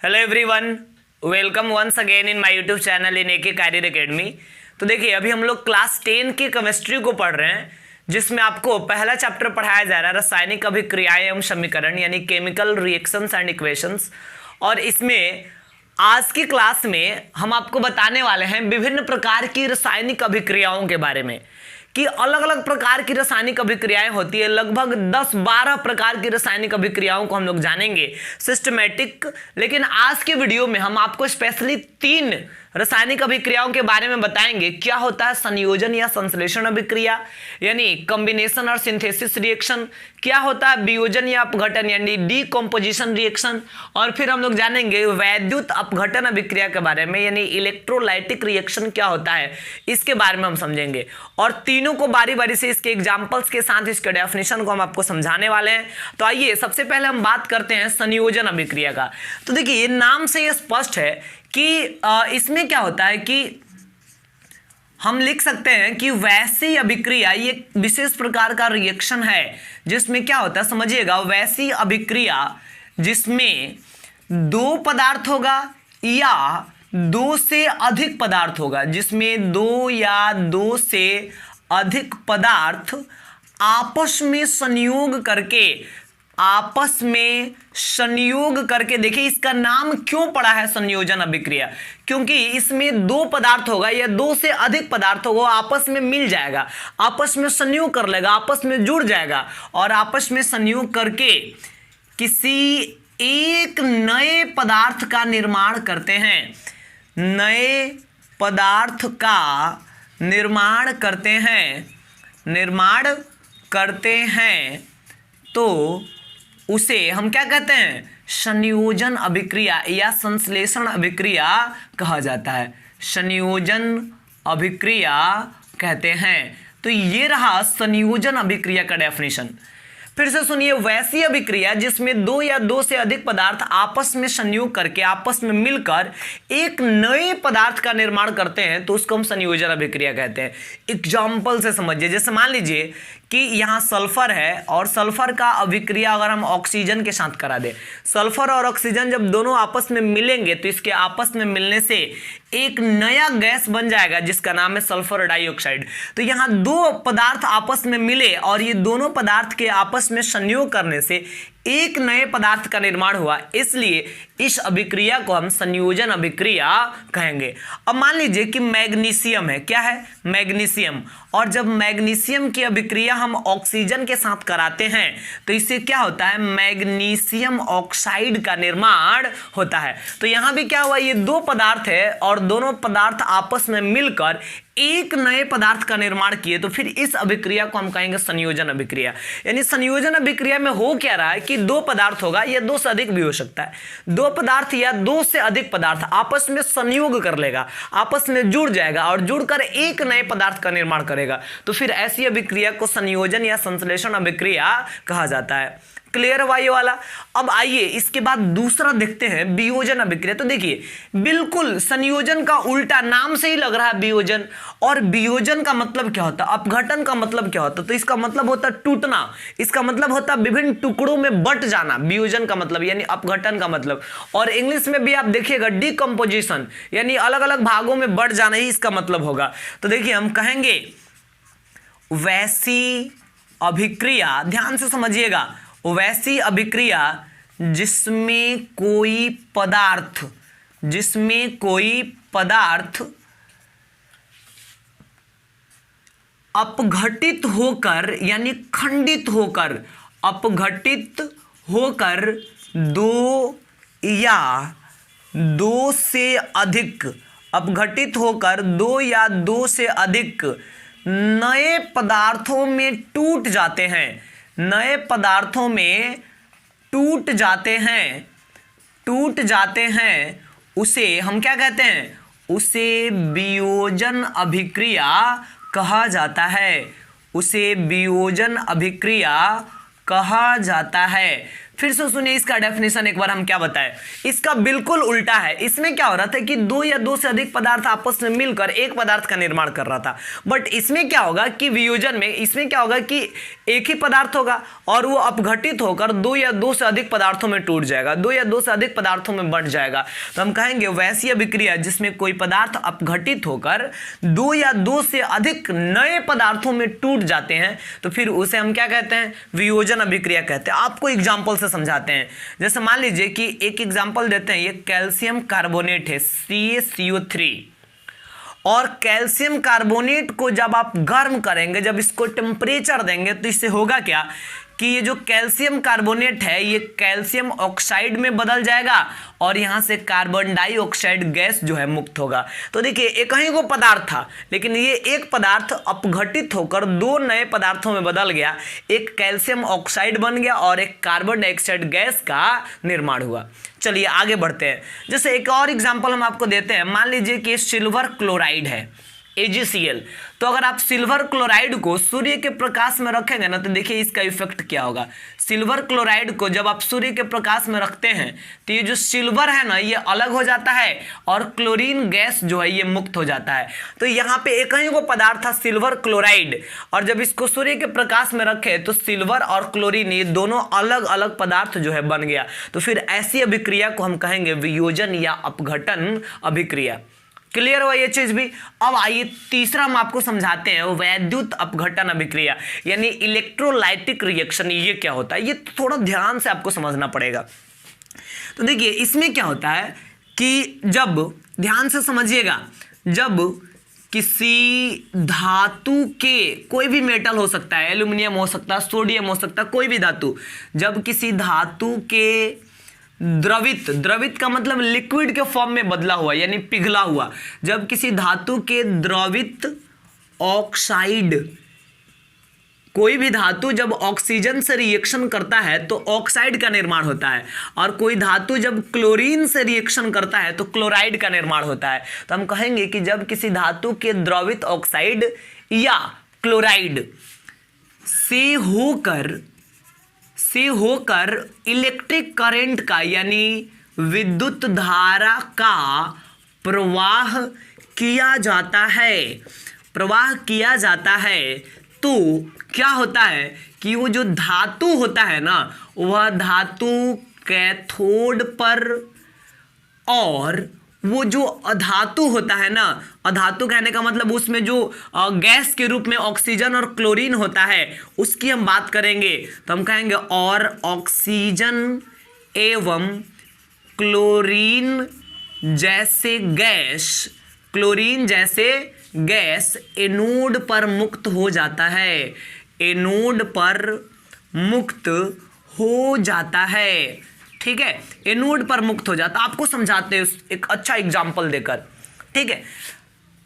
Hello everyone, welcome once again in my YouTube channel in AK Career Academy. तो देखिए, अभी हम लोग क्लास 10 की केमिस्ट्री को पढ़ रहे हैं, जिसमें आपको पहला चैप्टर पढ़ाया जा रहा है रासायनिक अभिक्रियाएं एवं समीकरण, यानी केमिकल रिएक्शंस एंड इक्वेशंस। और इसमें आज की क्लास में हम आपको बताने वाले हैं विभिन्न प्रकार की रासायनिक अभिक्रियाओं के बारे में, कि अलग अलग प्रकार की रासायनिक अभिक्रियाएं होती है। लगभग 10-12 प्रकार की रासायनिक अभिक्रियाओं को हम लोग जानेंगे सिस्टमेटिक। लेकिन आज के वीडियो में हम आपको स्पेशली 3 रासायनिक अभिक्रियाओं के बारे में बताएंगे। क्या होता है संयोजन या संश्लेषण अभिक्रिया, यानी कॉम्बिनेशन और सिंथेसिस रिएक्शन। क्या होता है वियोजन या अपघटन, यानी डीकम्पोजिशन रिएक्शन। और फिर हम लोग जानेंगे वैद्युत अपघटन अभिक्रिया के बारे में, यानी इलेक्ट्रोलाइटिक रिएक्शन क्या होता है, इसके बारे में हम समझेंगे। और तीनों को बारी बारी से इसके एग्जाम्पल्स के साथ इसके डेफिनेशन को हम आपको समझाने वाले हैं। तो आइए सबसे पहले हम बात करते हैं संयोजन अभिक्रिया का। तो देखिए, ये नाम से ये स्पष्ट है कि इसमें क्या होता है कि हम लिख सकते हैं कि वैसी अभिक्रिया ये विशेष प्रकार का रिएक्शन है जिसमें क्या होता है, समझिएगा, वैसी अभिक्रिया जिसमें 2 पदार्थ होगा या 2 से अधिक पदार्थ होगा, जिसमें 2 या 2 से अधिक पदार्थ आपस में संयोग करके देखिए, इसका नाम क्यों पड़ा है संयोजन अभिक्रिया, क्योंकि इसमें 2 पदार्थ होगा या 2 से अधिक पदार्थ होगा, आपस में मिल जाएगा, आपस में संयोग कर लेगा, आपस में जुड़ जाएगा और आपस में संयोग करके किसी एक नए पदार्थ का निर्माण करते हैं। नए पदार्थ का निर्माण करते हैं तो उसे हम क्या कहते हैं, संयोजन अभिक्रिया या संश्लेषण अभिक्रिया कहा जाता है। संयोजन अभिक्रिया कहते हैं। तो ये रहा संयोजन अभिक्रिया का डेफिनेशन। फिर से सुनिए, वैसी अभिक्रिया जिसमें 2 या 2 से अधिक पदार्थ आपस में संयोग करके, आपस में मिलकर एक नए पदार्थ का निर्माण करते हैं तो उसको हम संयोजन अभिक्रिया कहते हैं। एग्जाम्पल से समझिए, जैसे मान लीजिए कि यहाँ सल्फर है और सल्फर का अभिक्रिया अगर हम ऑक्सीजन के साथ करा दें, सल्फर और ऑक्सीजन जब दोनों आपस में मिलेंगे तो इसके आपस में मिलने से एक नया गैस बन जाएगा जिसका नाम है सल्फर डाइऑक्साइड। तो यहाँ 2 पदार्थ आपस में मिले और ये दोनों पदार्थ के आपस में संयोग करने से एक नए पदार्थ का निर्माण हुआ, इसलिए इस अभिक्रिया को हम संयोजन अभिक्रिया कहेंगे। अब मान लीजिए कि मैग्नीशियम है, क्या है, मैग्नीशियम, और जब मैग्नीशियम की अभिक्रिया हम ऑक्सीजन के साथ कराते हैं तो इससे क्या होता है, मैग्नीशियम ऑक्साइड का निर्माण होता है। तो यहां भी क्या हुआ, ये 2 पदार्थ है और दोनों पदार्थ आपस में मिलकर एक नए पदार्थ का निर्माण किए, तो फिर इस अभिक्रिया को हम कहेंगे संयोजन अभिक्रिया। यानी संयोजन अभिक्रिया में हो क्या रहा है कि 2 पदार्थ होगा या 2 से अधिक भी हो सकता है, 2 पदार्थ या 2 से अधिक पदार्थ आपस में संयोग कर लेगा, आपस में जुड़ जाएगा और जुड़कर एक नए पदार्थ का निर्माण करेगा। तो फिर ऐसी अभिक्रिया को संयोजन या संश्लेषण अभिक्रिया कहा जाता है। क्लियर हुआ ये वाला। अब आइए इसके बाद दूसरा देखते हैं, वियोजन अभिक्रिया। तो देखिए, बिल्कुल संयोजन का उल्टा, नाम से ही लग रहा है वियोजन। और वियोजन का मतलब क्या होता है, अपघटन का मतलब क्या होता है, तो इसका मतलब होता है टूटना, इसका मतलब होता है विभिन्न टुकड़ों में बट जाना, वियोजन का मतलब, यानी अपघटन का मतलब। और इंग्लिश में भी आप देखिएगा डीकम्पोजिशन, यानी अलग अलग भागों में बट जाना ही इसका मतलब होगा। तो देखिए, हम कहेंगे वैसी अभिक्रिया, ध्यान से समझिएगा, वैसी अभिक्रिया जिसमें कोई पदार्थ अपघटित होकर, यानी खंडित होकर, अपघटित होकर 2 या 2 से अधिक, अपघटित होकर 2 या 2 से अधिक नए पदार्थों में टूट जाते हैं, नए पदार्थों में टूट जाते हैं, उसे हम क्या कहते हैं, उसे वियोजन अभिक्रिया कहा जाता है, उसे वियोजन अभिक्रिया कहा जाता है। फिर से सुनिए इसका डेफिनेशन एक बार हम क्या बताएं। इसका बिल्कुल उल्टा है। इसमें क्या हो रहा था कि दो या दो से अधिक पदार्थ आपस में मिलकर एक पदार्थ का निर्माण कर रहा था, बट इसमें क्या होगा कि वियोजन में इसमें क्या होगा कि एक ही पदार्थ होगा और वो अपघटित होकर दो या दो से अधिक पदार्थों में टूट जाएगा, दो या दो से अधिक पदार्थों में बंट जाएगा। तो हम कहेंगे वैसी अभिक्रिया जिसमें कोई पदार्थ अपघटित होकर दो या दो से अधिक नए पदार्थों में टूट जाते हैं, तो फिर उसे हम क्या कहते हैं, वियोजन अभिक्रिया कहते हैं। आपको एग्जांपल से समझाते हैं। जैसे मान लीजिए कि एक एग्जांपल देते हैं, ये कैल्शियम कार्बोनेट है CaCO3, और कैल्शियम कार्बोनेट को जब आप गर्म करेंगे, जब इसको टेम्परेचर देंगे, तो इससे होगा क्या कि ये जो कैल्शियम कार्बोनेट है ये कैल्शियम ऑक्साइड में बदल जाएगा और यहाँ से कार्बन डाइऑक्साइड गैस जो है मुक्त होगा। तो देखिए एक ही को पदार्थ था, लेकिन ये एक पदार्थ अपघटित होकर दो नए पदार्थों में बदल गया, एक कैल्शियम ऑक्साइड बन गया और एक कार्बन डाइऑक्साइड गैस का निर्माण हुआ। चलिए आगे बढ़ते हैं। जैसे एक और एग्जाम्पल हम आपको देते हैं। मान लीजिए कि सिल्वर क्लोराइड है AgCl। तो अगर आप सिल्वर क्लोराइड को सूर्य के प्रकाश में रखेंगे ना, तो देखिए इसका इफेक्ट क्या होगा। सिल्वर क्लोराइड को जब आप सूर्य के प्रकाश में रखते हैं तो ये जो सिल्वर है ना ये अलग हो जाता है और क्लोरीन गैस जो है ये मुक्त हो जाता है। तो यहाँ पे एक ही वो पदार्थ था सिल्वर क्लोराइड, और जब इसको सूर्य के प्रकाश में रखे तो सिल्वर और क्लोरीन ये दोनों अलग अलग पदार्थ जो है बन गया। तो फिर ऐसी अभिक्रिया को हम कहेंगे वियोजन या अपघटन अभिक्रिया। क्लियर हुआ ये चीज भी। अब आइए तीसरा हम आपको समझाते हैं, वैद्युत अपघटन अभिक्रिया यानी इलेक्ट्रोलाइटिक रिएक्शन। ये क्या होता है, ये थोड़ा ध्यान से आपको समझना पड़ेगा। तो देखिए इसमें क्या होता है कि जब, ध्यान से समझिएगा, जब किसी धातु के, कोई भी मेटल हो सकता है, एल्यूमिनियम हो सकता है, सोडियम हो सकता है, कोई भी धातु, जब किसी धातु के द्रवित का मतलब लिक्विड के फॉर्म में बदला हुआ यानी पिघला हुआ, जब किसी धातु के द्रवित ऑक्साइड, कोई भी धातु जब ऑक्सीजन से रिएक्शन करता है तो ऑक्साइड का निर्माण होता है, और कोई धातु जब क्लोरीन से रिएक्शन करता है तो क्लोराइड का निर्माण होता है। तो हम कहेंगे कि जब किसी धातु के द्रवित ऑक्साइड या क्लोराइड से होकर इलेक्ट्रिक करंट का यानी विद्युत धारा का प्रवाह किया जाता है, तो क्या होता है कि वो जो धातु होता है ना, वह धातु कैथोड पर, और वो जो अधातु होता है ना, अधातु कहने का मतलब उसमें जो गैस के रूप में ऑक्सीजन और क्लोरीन होता है उसकी हम बात करेंगे। तो हम कहेंगे और ऑक्सीजन एवं क्लोरीन जैसे गैस एनोड पर मुक्त हो जाता है, एनोड पर मुक्त हो जाता है। ठीक है, एनोड पर मुक्त हो जाता। आपको समझाते हैं एक अच्छा एग्जाम्पल देकर। ठीक है,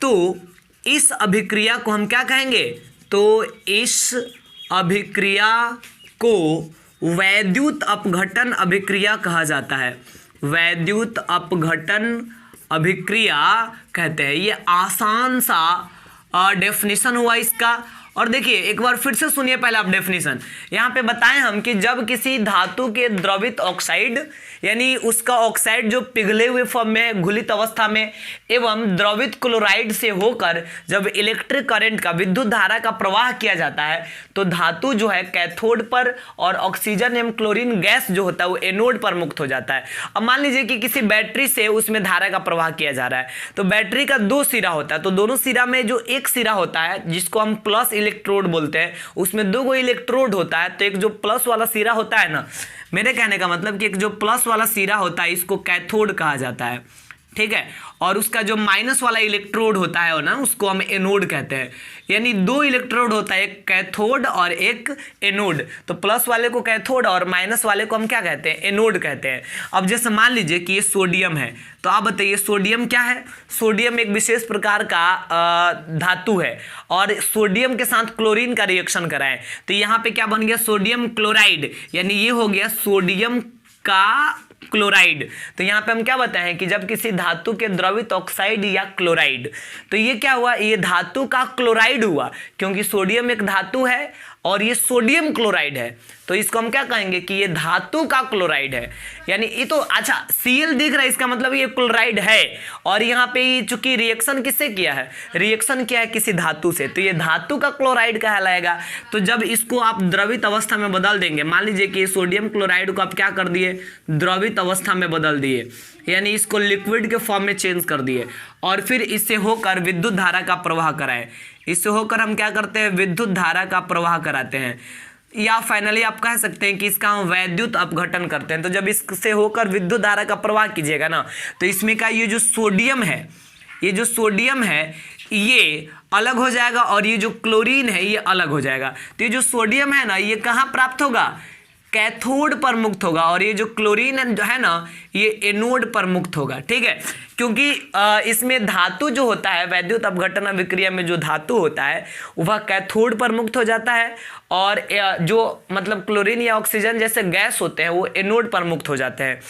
तो इस अभिक्रिया को हम क्या कहेंगे, तो इस अभिक्रिया को वैद्युत अपघटन अभिक्रिया कहा जाता है। वैद्युत अपघटन अभिक्रिया कहते हैं। ये आसान सा डेफिनेशन हुआ इसका। और देखिए एक बार फिर से सुनिए पहले आप डेफिनेशन। यहाँ पे बताएं हम कि जब किसी धातु के द्रवित ऑक्साइड यानी उसका ऑक्साइड जो पिघले हुए फॉर्म में, घुलित अवस्था में, एवं द्रवित क्लोराइड से होकर जब इलेक्ट्रिक करंट का, विद्युत धारा का प्रवाह किया जाता है, तो धातु जो है कैथोड पर और ऑक्सीजन एवं क्लोरीन गैस जो होता है वो एनोड पर मुक्त हो जाता है। अब मान लीजिए कि किसी बैटरी से उसमें धारा का प्रवाह किया जा रहा है, तो बैटरी का दो सिरा होता है, तो दोनों सिरा में जो एक सिरा होता है जिसको हम प्लस इलेक्ट्रोड बोलते हैं, उसमें दो इलेक्ट्रोड होता है। तो एक जो प्लस वाला सिरा होता है ना, मेरे कहने का मतलब कि एक जो प्लस वाला सिरा होता है इसको कैथोड कहा जाता है। ठीक है, और उसका जो माइनस वाला इलेक्ट्रोड होता है ना उसको हम एनोड कहते हैं। यानी दो इलेक्ट्रोड होता है, एक कैथोड और एक एनोड। तो प्लस वाले को कैथोड और माइनस वाले को हम क्या कहते हैं, एनोड कहते हैं। अब जैसे मान लीजिए कि ये सोडियम है, तो आप बताइए सोडियम क्या है। सोडियम एक विशेष प्रकार का धातु है, और सोडियम के साथ क्लोरीन का रिएक्शन कराएं तो यहाँ पे क्या बन गया, सोडियम क्लोराइड, यानी ये हो गया सोडियम का क्लोराइड। तो यहाँ पे हम क्या बताएं कि जब किसी धातु के द्रवित ऑक्साइड या क्लोराइड, तो ये क्या हुआ, ये धातु का क्लोराइड हुआ, क्योंकि सोडियम एक धातु है और ये सोडियम क्लोराइड है, तो इसको हम क्या कहेंगे कि ये धातु का क्लोराइड है। यानी ये तो अच्छा Cl दिख रहा है, इसका मतलब ये क्लोराइड है। और यहाँ पे चूंकि रिएक्शन किससे किया है, रिएक्शन किया है किसी धातु से, तो ये धातु का क्लोराइड कहलाएगा। तो जब इसको आप द्रवित अवस्था में बदल देंगे, मान लीजिए कि सोडियम क्लोराइड को आप क्या कर दिए, द्रवित अवस्था में बदल दिए, यानी इसको लिक्विड के फॉर्म में चेंज कर दिए, और फिर इससे होकर विद्युत धारा का प्रवाह कराए। इससे होकर हम क्या करते हैं, विद्युत धारा का प्रवाह कराते हैं, या फाइनली आप कह सकते हैं कि इसका हम वैद्युत अपघटन करते हैं। तो जब इससे होकर विद्युत धारा का प्रवाह कीजिएगा ना, तो इसमें का ये जो सोडियम है, ये जो सोडियम है ये अलग हो जाएगा, और ये जो क्लोरीन है ये अलग हो जाएगा। तो ये जो सोडियम है ना, ये कहाँ प्राप्त होगा, कैथोड पर मुक्त होगा, और ये जो क्लोरीन है ना, ये एनोड पर मुक्त होगा। ठीक है, क्योंकि इसमें धातु जो होता है, वैद्युत अपघटन अभिक्रिया में जो धातु होता है वह कैथोड पर मुक्त हो जाता है, और जो मतलब क्लोरीन या ऑक्सीजन जैसे गैस होते हैं वो एनोड पर मुक्त हो जाते हैं।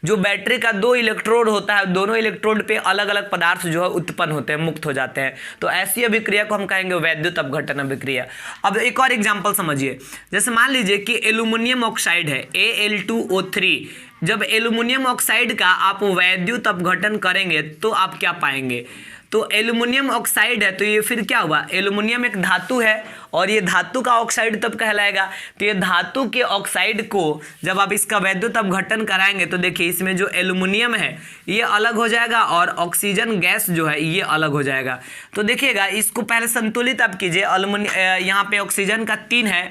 जो बैटरी का 2 इलेक्ट्रोड होता है, दोनों इलेक्ट्रोड पे अलग अलग पदार्थ जो है उत्पन्न होते हैं, मुक्त हो जाते हैं। तो ऐसी अभिक्रिया को हम कहेंगे वैद्युत अपघटन अभिक्रिया। अब एक और एग्जांपल समझिए, जैसे मान लीजिए कि एल्यूमिनियम ऑक्साइड है Al2O3, जब एल्यूमिनियम ऑक्साइड का आप वैद्युत अपघटन करेंगे तो आप क्या पाएंगे, तो एल्यूमिनियम ऑक्साइड है, तो ये फिर क्या हुआ, एल्यूमिनियम एक धातु है और ये धातु का ऑक्साइड तब कहलाएगा। तो ये धातु के ऑक्साइड को जब आप इसका वैद्युत अपघटन कराएंगे तो देखिए इसमें जो एल्यूमिनियम है ये अलग हो जाएगा और ऑक्सीजन गैस जो है ये अलग हो जाएगा। तो देखिएगा इसको पहले संतुलित आप कीजिए, यहाँ पे ऑक्सीजन का 3 है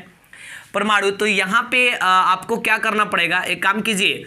परमाणु, तो यहाँ पे आपको क्या करना पड़ेगा, एक काम कीजिए,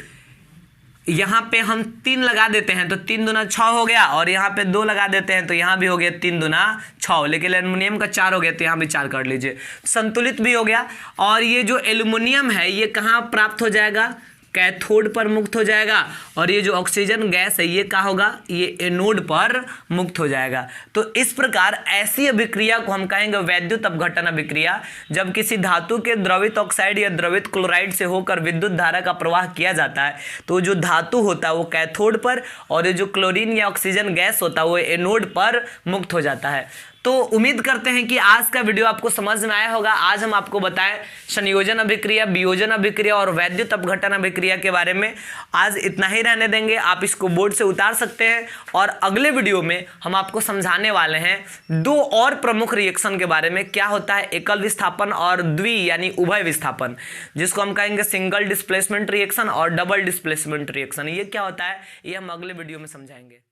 यहाँ पे हम 3 लगा देते हैं तो 3 दूना 6 हो गया, और यहाँ पे 2 लगा देते हैं तो यहाँ भी हो गया 3 दूना 6, लेकिन एल्युमिनियम का 4 हो गया तो यहाँ भी 4 कर लीजिए, संतुलित भी हो गया। और ये जो एल्युमिनियम है ये कहाँ प्राप्त हो जाएगा, कैथोड पर मुक्त हो जाएगा, और ये जो ऑक्सीजन गैस है ये क्या होगा, ये एनोड पर मुक्त हो जाएगा। तो इस प्रकार ऐसी अभिक्रिया को हम कहेंगे वैद्युत अपघटन अभिक्रिया। जब किसी धातु के द्रवित ऑक्साइड या द्रवित क्लोराइड से होकर विद्युत धारा का प्रवाह किया जाता है, तो जो धातु होता है वो कैथोड पर, और ये जो क्लोरीन या ऑक्सीजन गैस होता है वो एनोड पर मुक्त हो जाता है। तो उम्मीद करते हैं कि आज का वीडियो आपको समझ में आया होगा। आज हम आपको बताएं संयोजन अभिक्रिया, वियोजन अभिक्रिया और वैद्युत अपघटन अभिक्रिया के बारे में। आज इतना ही रहने देंगे, आप इसको बोर्ड से उतार सकते हैं। और अगले वीडियो में हम आपको समझाने वाले हैं 2 और प्रमुख रिएक्शन के बारे में, क्या होता है एकल विस्थापन और द्वि यानी उभय विस्थापन, जिसको हम कहेंगे सिंगल डिस्प्लेसमेंट रिएक्शन और डबल डिस्प्लेसमेंट रिएक्शन। ये क्या होता है ये हम अगले वीडियो में समझाएंगे।